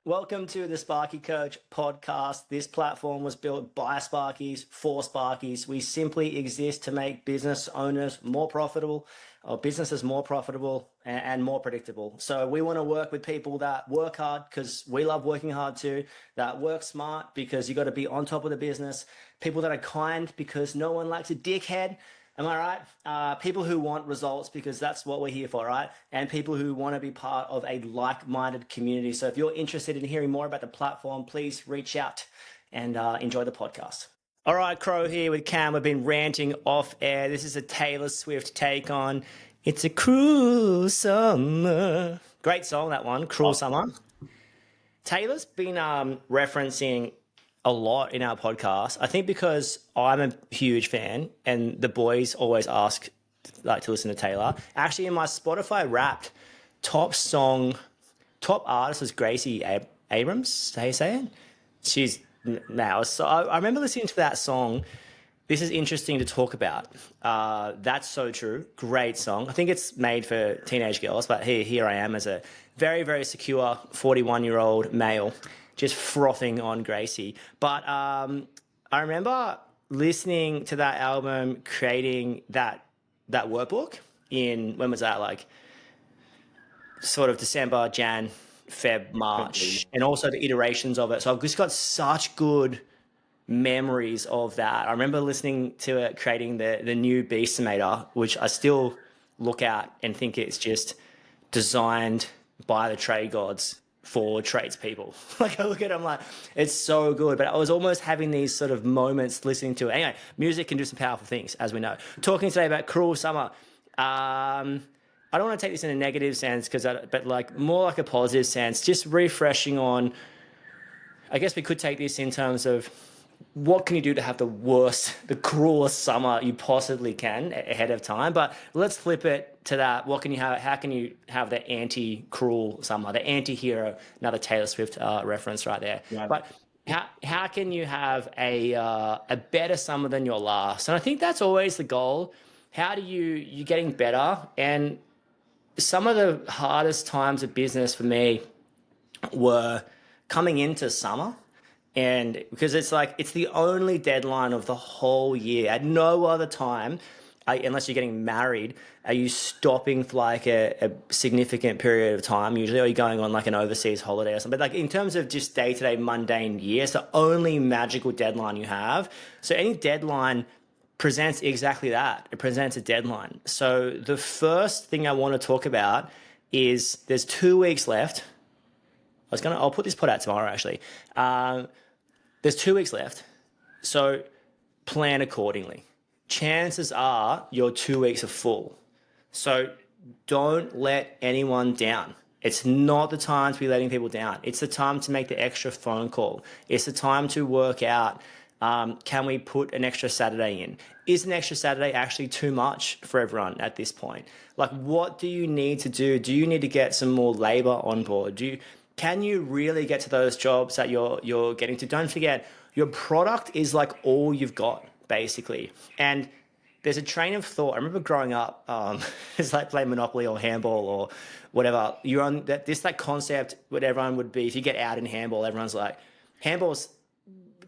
Welcome to the Sparky Coach podcast. This platform was built by Sparkies for Sparkies. We simply exist to make business owners more profitable, or businesses more profitable and more predictable. So we want to work with people that work hard because we love working hard too, that work smart because you got to be on top of the business, people that are kind because no one likes a dickhead. Am I right? People who want results because that's what we're here for, right? And people who want to be part of a like-minded community. So if you're interested in hearing more about the platform, please reach out and enjoy the podcast. All right, Crow here with Cam. We've been ranting off air. This is a Taylor Swift take on It's a Cruel Summer. Great song, that one, Cruel Summer. Taylor's been referencing a lot in our podcast. I think because I'm a huge fan and the boys always ask to listen to Taylor. Actually, in my Spotify Wrapped, top artist was Gracie Abrams. How you say it? She's now. So I remember listening to that song. This is interesting to talk about. That's so true. Great song. I think it's made for teenage girls, but here I am as a very, very secure 41-year-old male just frothing on Gracie. But I remember listening to that album, creating that workbook in, when was that? Like sort of December, Jan, Feb, March, and also the iterations of it. So I've just got such good memories of that. I remember listening to it, creating the new Beastimator, which I still look at and think it's just designed by the trade gods for tradespeople. Like I look at it, I'm like, it's so good. But I was almost having these sort of moments listening to it. Anyway, music can do some powerful things, as we know. Talking today about Cruel Summer. I don't want to take this in a negative sense, but like more like a positive sense. Just refreshing on. I guess we could take this in terms of what can you do to have the cruelest summer you possibly can ahead of time? But let's flip it to that. What can you have? How can you have the anti-cruel summer, the anti-hero? Another Taylor Swift reference right there. Yeah. But how can you have a better summer than your last? And I think that's always the goal. How do you getting better? And some of the hardest times of business for me were coming into summer. And because it's the only deadline of the whole year. At no other time, unless you're getting married, are you stopping for like a significant period of time usually, or are you going on like an overseas holiday or something? But like in terms of just day-to-day mundane year, it's the only magical deadline you have. So any deadline presents exactly that. It presents a deadline. So the first thing I want to talk about is there's 2 weeks left. I'll put this pod out tomorrow actually. There's 2 weeks left, so plan accordingly. Chances are your 2 weeks are full, so don't let anyone down. It's not the time to be letting people down. It's the time to make the extra phone call. It's the time to work out, can we put an extra Saturday in? Is an extra Saturday actually too much for everyone at this point? Like, what do you need to do? Do you need to get some more labor on board? Can you really get to those jobs that you're getting to? Don't forget, your product is like all you've got, basically. And there's a train of thought. I remember growing up, it's like playing Monopoly or handball or whatever. You're on that concept. What everyone would be if you get out in handball. Everyone's like, handball's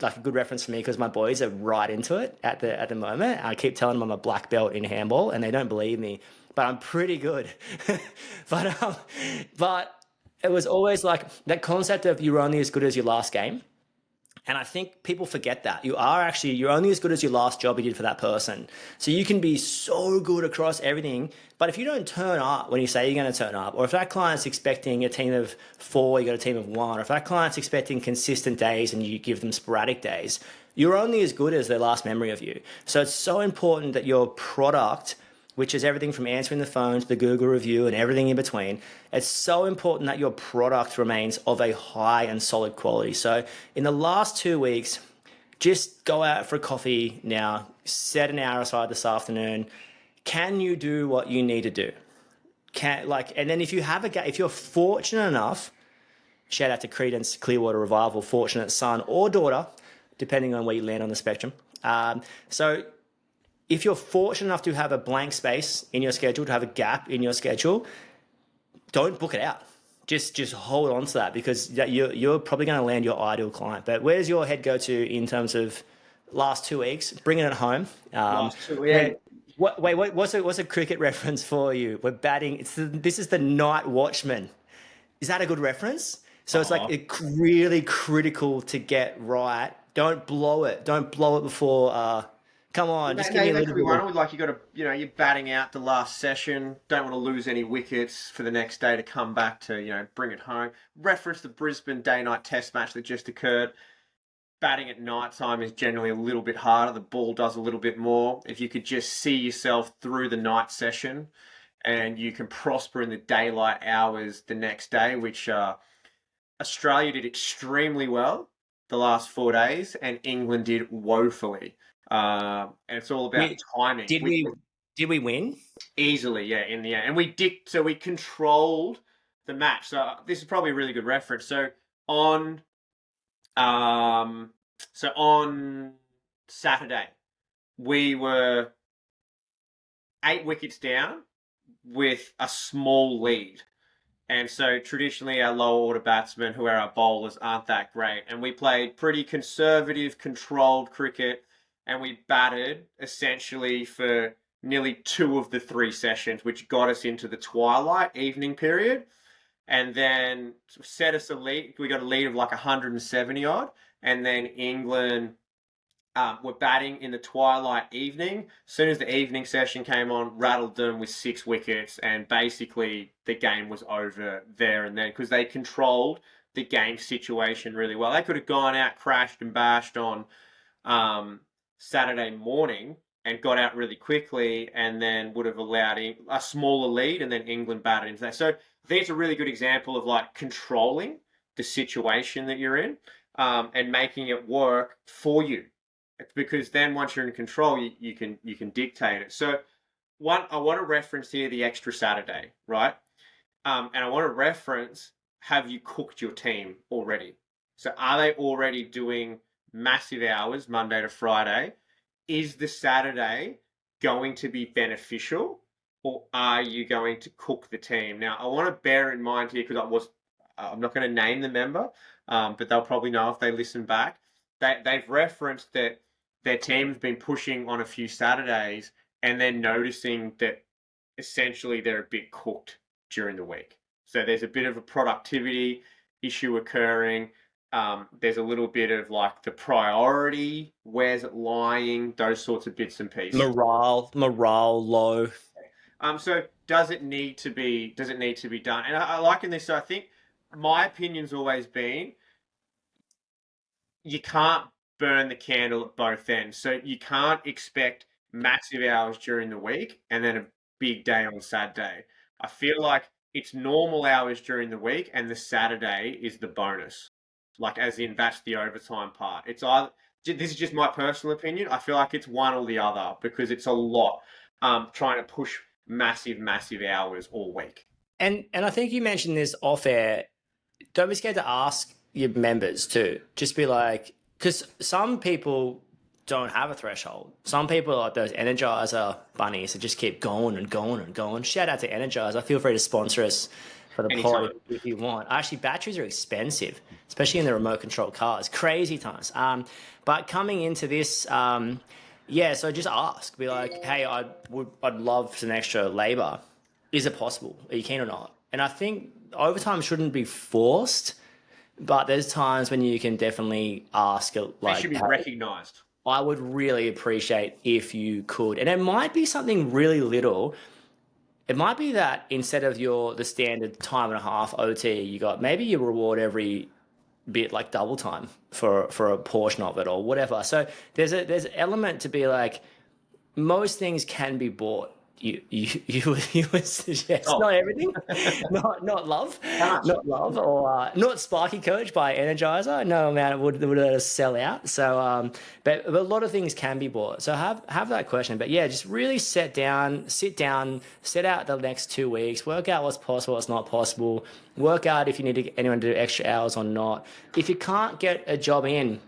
like a good reference for me because my boys are right into it at the moment. I keep telling them I'm a black belt in handball, and they don't believe me, but I'm pretty good. but it was always like that concept of you're only as good as your last game. And I think people forget that. You're only as good as your last job you did for that person. So you can be so good across everything, but if you don't turn up when you say you're going to turn up, or if that client's expecting a team of 4, you got a team of 1, or if that client's expecting consistent days and you give them sporadic days, you're only as good as their last memory of you. So it's so important that your product, which is everything from answering the phone to the Google review and everything in between. It's so important that your product remains of a high and solid quality. So in the last 2 weeks, just go out for a coffee now, set an hour aside this afternoon. Can you do what you need to do? And then if you're fortunate enough, shout out to Credence Clearwater Revival, fortunate son or daughter, depending on where you land on the spectrum. So if you're fortunate enough to have a blank space in your schedule, to have a gap in your schedule, don't book it out. just hold on to that, because you're probably going to land your ideal client. But where's your head go to in terms of last 2 weeks, bringing it home? Last two, yeah. What's a cricket reference for you? We're batting. This is the night watchman. Is that a good reference? So it's like Oh, really critical to get right. Don't blow it. Don't blow it before. Come on, just give me a that little could be bit one. of. With like you got to, you're batting out the last session. Don't want to lose any wickets for the next day to come back to, bring it home. Reference the Brisbane day-night Test match that just occurred. Batting at night time is generally a little bit harder. The ball does a little bit more. If you could just see yourself through the night session, and you can prosper in the daylight hours the next day, which Australia did extremely well the last 4 days, and England did woefully. And it's all about We, timing. did we did we win? Easily, yeah, in the end, and we controlled the match. So this is probably a really good reference. On um, so on Saturday we were 8 wickets down with a small lead. And so traditionally, our lower order batsmen, who are our bowlers, aren't that great. And we played pretty conservative, controlled cricket, and we batted essentially for nearly 2 of the 3 sessions, which got us into the twilight evening period. And then set us a lead. We got a lead of like 170 odd. And then England were batting in the twilight evening. As soon as the evening session came on, rattled them with 6 wickets, and basically the game was over there and then, because they controlled the game situation really well. They could have gone out, crashed and bashed on Saturday morning and got out really quickly, and then would have allowed a smaller lead, and then England batted into that. So I think it's a really good example of like controlling the situation that you're in, and making it work for you, because then once you're in control, you can dictate it. So I want to reference here the extra Saturday, right? And I want to reference, have you cooked your team already? So are they already doing massive hours Monday to Friday? Is the Saturday going to be beneficial, or are you going to cook the team? Now I want to bear in mind here, because I'm not going to name the member, but they'll probably know if they listen back. They've referenced that their team's been pushing on a few Saturdays, and then noticing that essentially they're a bit cooked during the week. So there's a bit of a productivity issue occurring. There's a little bit of like the priority, where's it lying, those sorts of bits and pieces. Morale low. So does it need to be done? And I liken this. So I think my opinion's always been, you can't burn the candle at both ends. So you can't expect massive hours during the week and then a big day on Saturday. I feel like it's normal hours during the week, and the Saturday is the bonus. Like, as in, that's the overtime part. It's either, this is just my personal opinion. I feel like it's one or the other, because it's a lot, trying to push massive, massive hours all week. And I think you mentioned this off air. Don't be scared to ask your members too. Just be like, because some people don't have a threshold. Some people are like those Energizer bunnies that just keep going and going and going. Shout out to Energizer. Feel free to sponsor us for the pod Anytime. if you want. Actually, batteries are expensive, especially in the remote control cars. Crazy times. But coming into this, yeah, so just ask. Be like, hey, I'd love some extra labor. Is it possible? Are you keen or not? And I think overtime shouldn't be forced, but there's times when you can definitely ask it, They like, should be hey, recognised. I would really appreciate if you could. And it might be something really little. It might be that instead of the standard time and a half OT, you got maybe you reward every bit like double time for a portion of it or whatever. So there's an element to be like, most things can be bought. You would suggest Oh, not everything, not love, can't. not love, or not Sparky Coach by Energizer. No amount would let us sell out. So but a lot of things can be bought. So have that question. But yeah, just really sit down, set out the next 2 weeks, work out what's possible, what's not possible, work out if you need anyone to do extra hours or not. If you can't get a job in,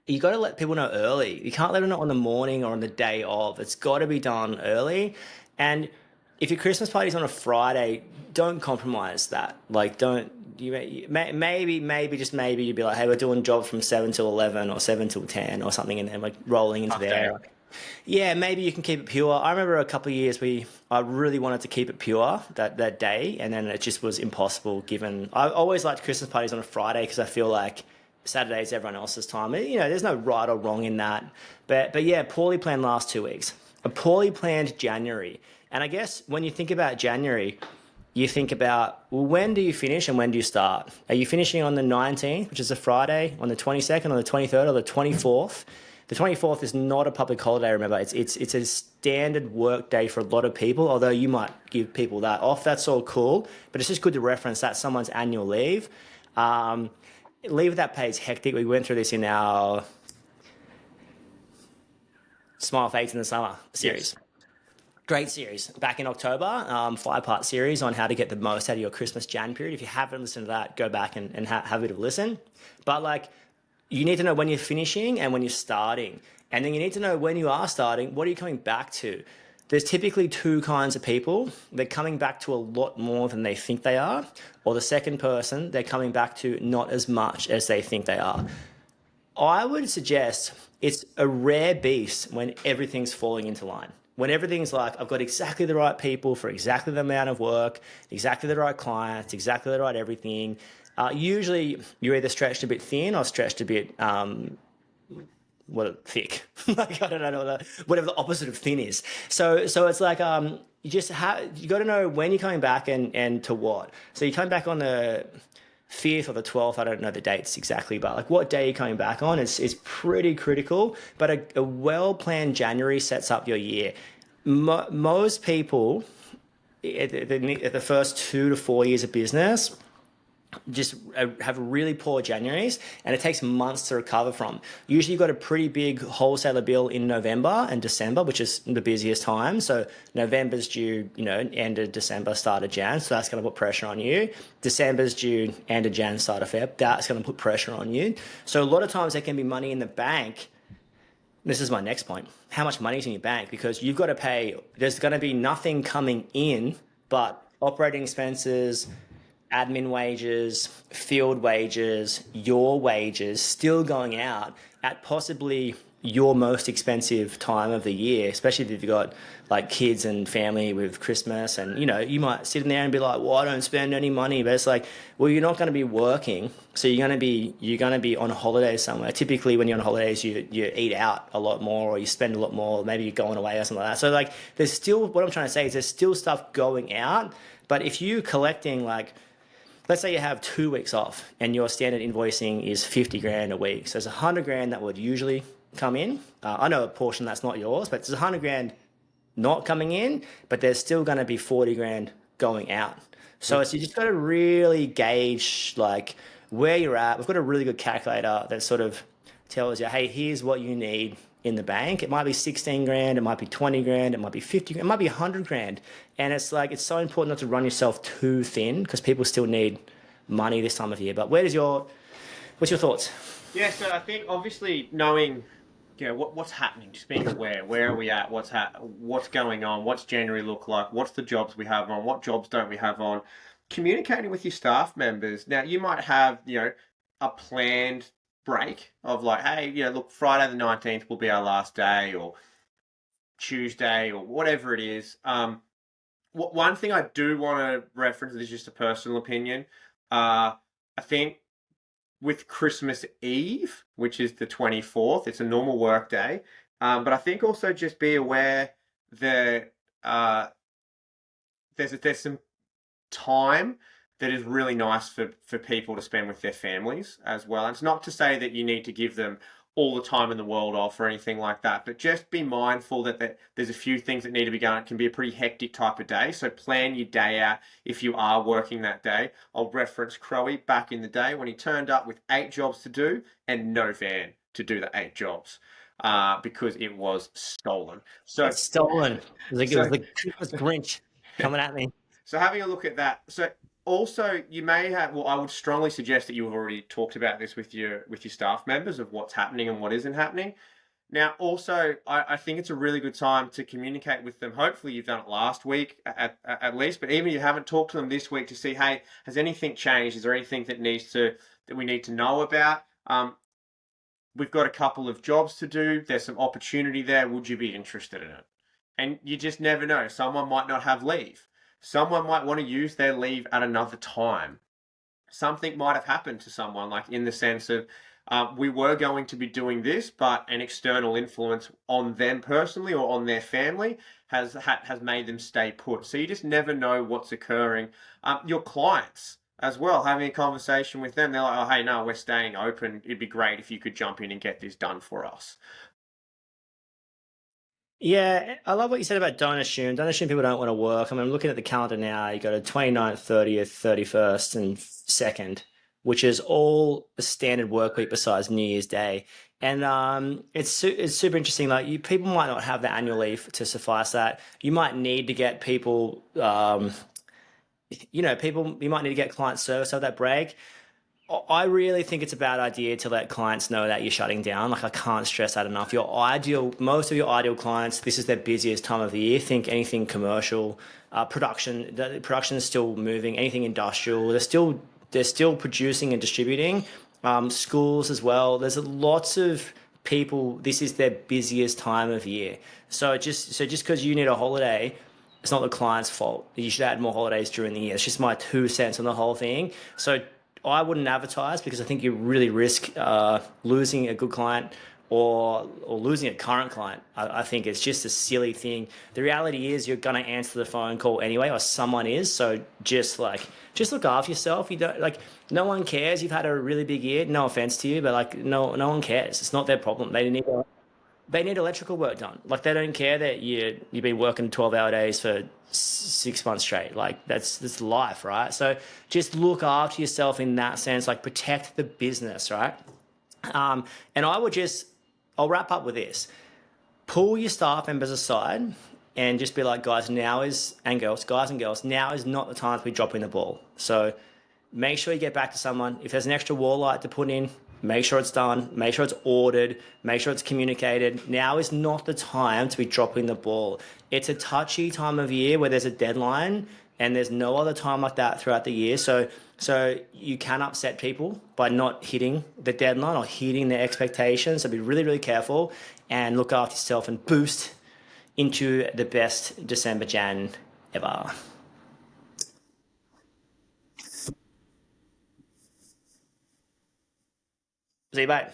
you got to let people know early. You can't let them know on the morning or on the day of. It's got to be done early. And if your Christmas party's on a Friday, don't compromise that. Like, don't maybe just maybe you'd be like, hey, we're doing jobs from 7 till 11 or 7 till 10 or something, and then like rolling into Tough day. there. Yeah, maybe you can keep it pure. I remember a couple of years I really wanted to keep it pure that day, and then it just was impossible. Given I always liked Christmas parties on a Friday because I feel like Saturday is everyone else's time. You know, there's no right or wrong in that. But yeah, poorly planned last 2 weeks, a poorly planned January, and I guess when you think about January, you think about, well, when do you finish and when do you start? Are you finishing on the 19th, which is a Friday, on the 22nd, on the 23rd, or the 24th? The 24th is not a public holiday, remember. It's a standard work day for a lot of people, although you might give people that off. That's all cool, but it's just good to reference that someone's annual leave. Um, Leave that pay is hectic. We went through this in our Smile Fades in the Summer Yes. series. Great series back in October, 5-part series on how to get the most out of your Christmas Jan period. If you haven't listened to that, go back and have a bit of a listen. But like, you need to know when you're finishing and when you're starting. And then you need to know when you are starting, what are you coming back to? There's typically two kinds of people. They're coming back to a lot more than they think they are. Or the second person, they're coming back to not as much as they think they are. I would suggest it's a rare beast when everything's falling into line. When everything's like, I've got exactly the right people for exactly the amount of work, exactly the right clients, exactly the right everything. Usually, you're either stretched a bit thin or stretched a bit thick. Like, I don't know whatever the opposite of thin is. So it's like you got to know when you're coming back and to what. So you're coming back on the 5th or the 12th, I don't know the dates exactly, but like what day you're coming back on is pretty critical. But a well planned January sets up your year. Most people at the first 2 to 4 years of business just have really poor Januaries, and it takes months to recover from. Usually, you've got a pretty big wholesaler bill in November and December, which is the busiest time. So November's due, end of December, start of Jan, so that's going to put pressure on you. December's due, end of Jan, start of Feb, that's going to put pressure on you. So a lot of times there can be money in the bank. This is my next point. How much money is in your bank? Because you've got to pay. There's going to be nothing coming in but operating expenses, admin wages, field wages, your wages still going out at possibly your most expensive time of the year, especially if you've got like kids and family with Christmas. And you might sit in there and be like, well, I don't spend any money. But it's like, well, you're not going to be working, so you're going to be on holiday somewhere. Typically when you're on holidays, you eat out a lot more, or you spend a lot more, maybe you're going away or something like that. So like, there's still, what I'm trying to say is there's still stuff going out. But if you collecting, like, let's say you have 2 weeks off and your standard invoicing is 50 grand a week. So there's 100 grand that would usually come in. I know a portion that's not yours, but there's 100 grand not coming in, but there's still going to be 40 grand going out. So you just got to really gauge like where you're at. We've got a really good calculator that sort of tells you, hey, here's what you need in the bank. It might be 16 grand, it might be 20 grand, it might be 50 grand, it might be 100 grand. And it's like, it's so important not to run yourself too thin because people still need money this time of year. But what's your thoughts? Yeah, so I think obviously knowing, what's happening, just being aware, where are we at, what's going on, what's January look like, what's the jobs we have on, what jobs don't we have on, communicating with your staff members. Now you might have, a planned break of like, hey, look, Friday the 19th will be our last day, or Tuesday, or whatever it is. One thing I do want to reference, this is just a personal opinion. I think with Christmas Eve, which is the 24th, it's a normal work day. But I think also just be aware that there's some time that is really nice for people to spend with their families as well. And it's not to say that you need to give them all the time in the world off or anything like that, but just be mindful that there's a few things that need to be done. It can be a pretty hectic type of day, so plan your day out if you are working that day. I'll reference Crowy back in the day when he turned up with 8 jobs to do and no van to do the 8 jobs because it was stolen. So It's stolen. It was the Christmas Grinch coming at me. So having a look at that. So also you may have, well, I would strongly suggest that you've already talked about this with your staff members of what's happening and what isn't happening. Now, also, I think it's a really good time to communicate with them. Hopefully, you've done it last week at least, but even if you haven't talked to them this week to see, hey, has anything changed? Is there anything that we need to know about? We've got a couple of jobs to do. There's some opportunity there. Would you be interested in it? And you just never know. Someone might not have leave. Someone might want to use their leave at another time. Something might have happened to someone, like in the sense of we were going to be doing this, but an external influence on them personally or on their family has made them stay put. So you just never know what's occurring. Your clients as well, having a conversation with them, they're like, "Oh, hey, no, we're staying open. It'd be great if you could jump in and get this done for us." Yeah, I love what you said about don't assume. Don't assume people don't want to work. I mean, I'm looking at the calendar now. You got a 29th, 30th, 31st, and 2nd, which is all a standard work week besides New Year's Day. And it's super interesting. Like people might not have the annual leave to suffice that. You might need to get people, people. You might need to get client service of that break. I really think it's a bad idea to let clients know that you're shutting down. Like I can't stress that enough. Most of your ideal clients, this is their busiest time of the year. Think anything commercial, production. The production is still moving. Anything industrial, they're still producing and distributing. Schools as well. There's lots of people. This is their busiest time of year. So just because you need a holiday, it's not the client's fault. You should add more holidays during the year. It's just my 2 cents on the whole thing. So I wouldn't advertise because I think you really risk losing a good client or losing a current client. I think it's just a silly thing. The reality is you're gonna answer the phone call anyway, or someone is. So just look after yourself. You don't like no one cares. You've had a really big year. No offense to you, but like no one cares. It's not their problem. They need electrical work done. Like they don't care that you've been working 12-hour days for 6 months straight. Like that's life, right? So just look after yourself in that sense. Like protect the business, right? And I'll wrap up with this: pull your staff members aside and just be like, guys and girls, now is not the time to be dropping the ball. So make sure you get back to someone. If there's an extra wall light to put in, make sure it's done, make sure it's ordered, make sure it's communicated. Now is not the time to be dropping the ball. It's a touchy time of year where there's a deadline and there's no other time like that throughout the year. So you can upset people by not hitting the deadline or hitting their expectations. So be really, really careful and look after yourself and boost into the best December Jan ever. See you, mate.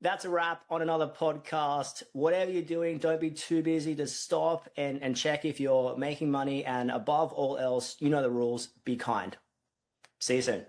That's a wrap on another podcast. Whatever you're doing, don't be too busy to stop and check if you're making money. And above all else, you know the rules, be kind. See you soon.